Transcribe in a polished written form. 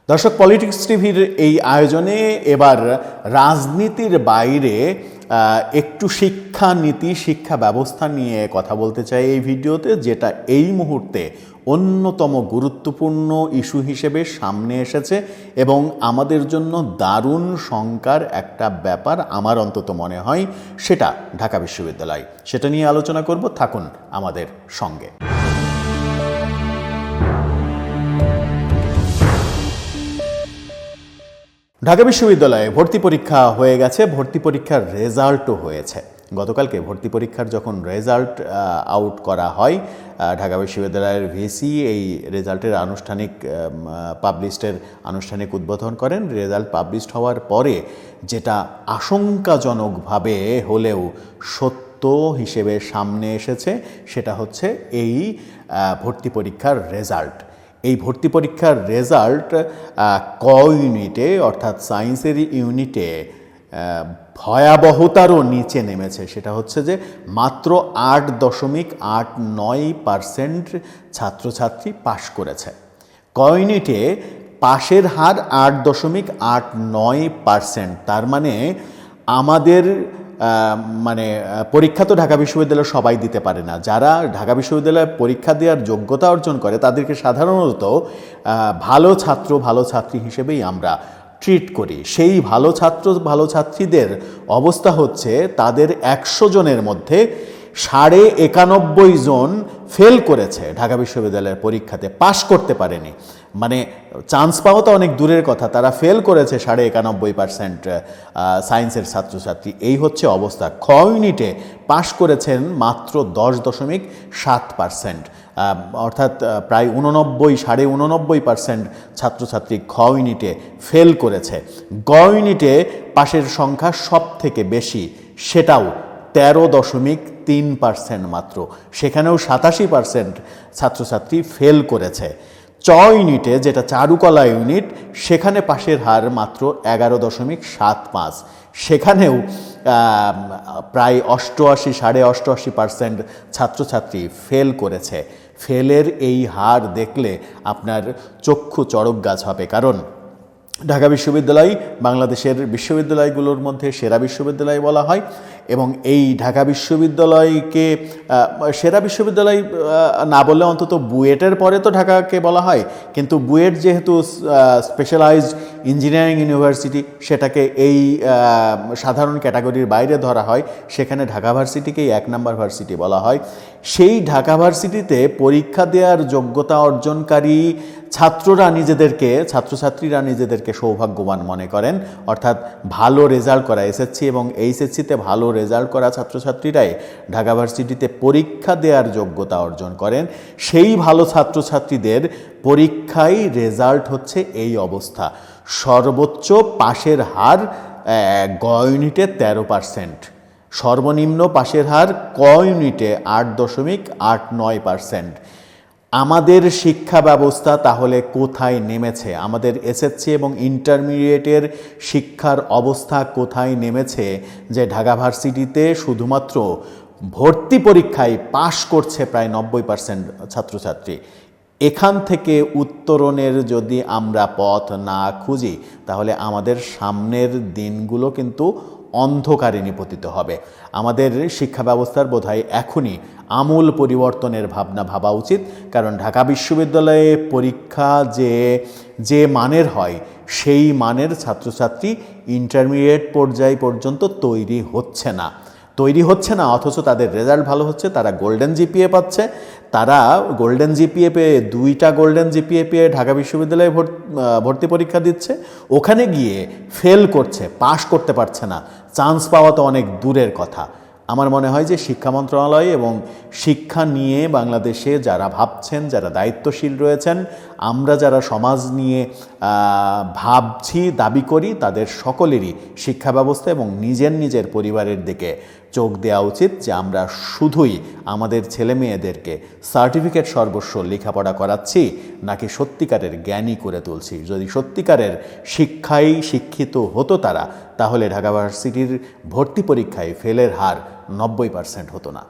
দর্শক, পলিটিক্স টিভির এই আয়োজনে এবার রাজনীতির বাইরে একটু শিক্ষানীতি, শিক্ষা ব্যবস্থা নিয়ে কথা বলতে চাই এই ভিডিওতে, যেটা এই মুহূর্তে অন্যতম গুরুত্বপূর্ণ ইস্যু হিসেবে সামনে এসেছে এবং আমাদের জন্য দারুণ শঙ্কার একটা ব্যাপার আমার অন্তত মনে হয়, সেটা ঢাকা বিশ্ববিদ্যালয়। সেটা নিয়ে আলোচনা করব, থাকুন আমাদের সঙ্গে। ঢাকা বিশ্ববিদ্যালয়ে ভর্তি পরীক্ষা হয়ে গেছে, ভর্তি পরীক্ষার রেজাল্টও হয়েছে। গতকালকে ভর্তি পরীক্ষার যখন রেজাল্ট আউট করা হয়, ঢাকা বিশ্ববিদ্যালয়ের ভিসি এই রেজাল্টের আনুষ্ঠানিক পাবলিশডের আনুষ্ঠানিক উদ্বোধন করেন। রেজাল্ট পাবলিশড হওয়ার পরে যেটা আশঙ্কাজনকভাবে হলেও সত্য হিসেবে সামনে এসেছে, সেটা হচ্ছে এই ভর্তি পরীক্ষার রেজাল্ট। এই ভর্তি পরীক্ষার রেজাল্ট ক ইউনিটে অর্থাৎ সায়েন্সের ইউনিটে ভয়াবহতারও নিচে নেমেছে। সেটা হচ্ছে যে মাত্র 8.89% ছাত্রছাত্রী পাশ করেছে। ক ইউনিটে পাশের হার 8.89%। তার মানে আমাদের পরীক্ষা তো ঢাকা বিশ্ববিদ্যালয়ে সবাই দিতে পারে না। যারা ঢাকা বিশ্ববিদ্যালয়ে পরীক্ষা দেওয়ার যোগ্যতা অর্জন করে তাদেরকে সাধারণত ভালো ছাত্র ভালো ছাত্রী হিসেবেই আমরা ট্রিট করি। সেই ভালো ছাত্র ভালো ছাত্রীদের অবস্থা হচ্ছে, তাদের 100 জনের মধ্যে 91.5 জন ফেল করেছে ঢাকা বিশ্ববিদ্যালয়ের পরীক্ষাতে, পাশ করতে পারেনি। মানে চান্স পাওয়া তো অনেক দূরের কথা, তারা ফেল করেছে 91.5% সায়েন্সের ছাত্রছাত্রী। এই হচ্ছে অবস্থা। খ ইউনিটে পাশ করেছেন মাত্র 10.7%, অর্থাৎ প্রায় 89.9% ছাত্রছাত্রী খ ইউনিটে ফেল করেছে। গ ইউনিটে পাশের সংখ্যা সব থেকে বেশি, সেটাও 13.3% মাত্র, সেখানেও 87% ছাত্রছাত্রী ফেল করেছে। চ ইউনিটে, যেটা চারুকলা ইউনিট, সেখানে পাশের হার মাত্র 11.75, সেখানেও প্রায় 88.8% ছাত্রছাত্রী ফেল করেছে। ফেলের এই হার দেখলে আপনার চক্ষু চড়ক গাছ হবে, কারণ ঢাকা বিশ্ববিদ্যালয় বাংলাদেশের বিশ্ববিদ্যালয়গুলোর মধ্যে সেরা বিশ্ববিদ্যালয় বলা হয় এবং এই ঢাকা বিশ্ববিদ্যালয়কে সেরা বিশ্ববিদ্যালয় না বললে অন্তত বুয়েটের পরে তো ঢাকাকে বলা হয়, কিন্তু বুয়েট যেহেতু স্পেশালাইজড ইঞ্জিনিয়ারিং ইউনিভার্সিটি, সেটাকে এই সাধারণ ক্যাটাগরির বাইরে ধরা হয়, সেখানে ঢাকা ভার্সিটিকেই 1 নম্বর ভার্সিটি বলা হয়। সেই ঢাকা ভার্সিটিতে পরীক্ষা দেওয়ার যোগ্যতা অর্জনকারী ছাত্রছাত্রীরা নিজেদেরকে সৌভাগ্যবান মনে করেন। অর্থাৎ ভালো রেজাল্ট করা এসএসসি এবং এইচএসসিতে ভালো রেজাল্ট করা ছাত্রছাত্রীরাই ঢাকা ভার্সিটিতে পরীক্ষা দেওয়ার যোগ্যতা অর্জন করেন। সেই ভালো ছাত্রছাত্রীদের পরীক্ষায় রেজাল্ট হচ্ছে এই অবস্থা। সর্বোচ্চ পাশের হার গ ইউনিটে 13%, সর্বনিম্ন পাশের হার ক ইউনিটে 8.89%। আমাদের শিক্ষা ব্যবস্থা তাহলে কোথায় নেমেছে? আমাদের এসএসসি এবং ইন্টারমিডিয়েটের শিক্ষার অবস্থা কোথায় নেমেছে যে ঢাকা ভার্সিটিতে শুধুমাত্র ভর্তি পরীক্ষায় পাশ করছে প্রায় 90% ছাত্রছাত্রী? এখান থেকে উত্তরণের যদি আমরা পথ না খুঁজি, তাহলে আমাদের সামনের দিনগুলো কিন্তু অন্ধকারে নিপতিত হবে। আমাদের শিক্ষা ব্যবস্থার বোধহয় এখনই আমূল পরিবর্তনের ভাবা উচিত, কারণ ঢাকা বিশ্ববিদ্যালয়ে পরীক্ষা যে মানের হয়, সেই মানের ছাত্রছাত্রী ইন্টারমিডিয়েট পর্যায় পর্যন্ত তৈরি হচ্ছে না, অথচ তাদের রেজাল্ট ভালো হচ্ছে, তারা গোল্ডেন জিপিএ পাচ্ছে। তারা গোল্ডেন জিপিএ পেয়ে 2টা গোল্ডেন জিপিএ পেয়ে ঢাকা বিশ্ববিদ্যালয়ে ভর্তি পরীক্ষা দিচ্ছে, ওখানে গিয়ে ফেল করছে, পাশ করতে পারছে না। চান্স পাওয়া তো অনেক দূরের কথা। আমার মনে হয় যে শিক্ষা মন্ত্রণালয় এবং শিক্ষা নিয়ে বাংলাদেশে যারা ভাবছেন, যারা দায়িত্বশীল রয়েছেন, আমরা যারা সমাজ নিয়ে ভাবছি, দাবি করি, তাদের সকলেরই শিক্ষা ব্যবস্থা এবং নিজের পরিবারের দিকে চোখ দেওয়া উচিত, যে আমরা শুধুই আমাদের ছেলে মেয়েদেরকে সার্টিফিকেট সর্বস্ব লেখাপড়া করাচ্ছি নাকি সত্যিকারের জ্ঞানী করে তুলছি। যদি সত্যিকারের শিক্ষায় শিক্ষিত হতো তারা, তাহলে ঢাকা ভার্সিটির ভর্তি পরীক্ষায় ফেলের হার 90% হতো না।